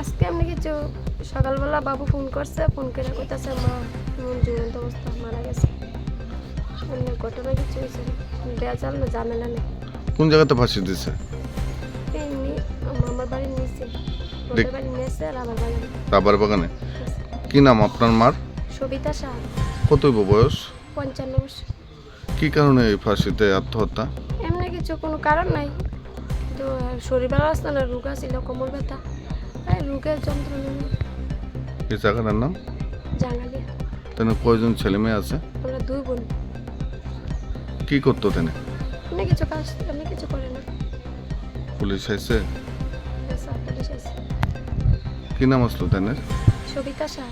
আজকে এমনি কিছু সকালবেলা বাবু ফোন করছে, ফোন করে কইতাছে মা জীবন্ত অবস্থা মারা গেছে। এমনি ঘটনা কিছু হয়েছে বেজাল না ঝামেলা নেই। কোন জায়গাতে ফাঁসি দিছে? এমনি আমার বাড়ির নিচে বাড়ি নিয়েছে রাবার বাগানে। কি নাম আপনার মার? সবিতা শাহ। কত বয়স? 55 বছর। কি কারণে এই ফাঁসিতে আত্মহত্যা? এমনি কিছু কোনো কারণ নাই, তো শরীর ভালো আসতো না, রোগা ছিল, কোমর ব্যথা, রোগের যন্ত্রণা। এই জায়গাটার নাম জাঙ্গালিয়া। তেনে কয়জন ছেলে মেয়ে আছে? আমরা 2 বোন। কি করতো তেনে? এমনি কিছু কাজ এমনি কিছু করে না। পুলিশ আইছে? পুলিশ আছে। কি নাম আসলো তেনের? সবিতা শাহ।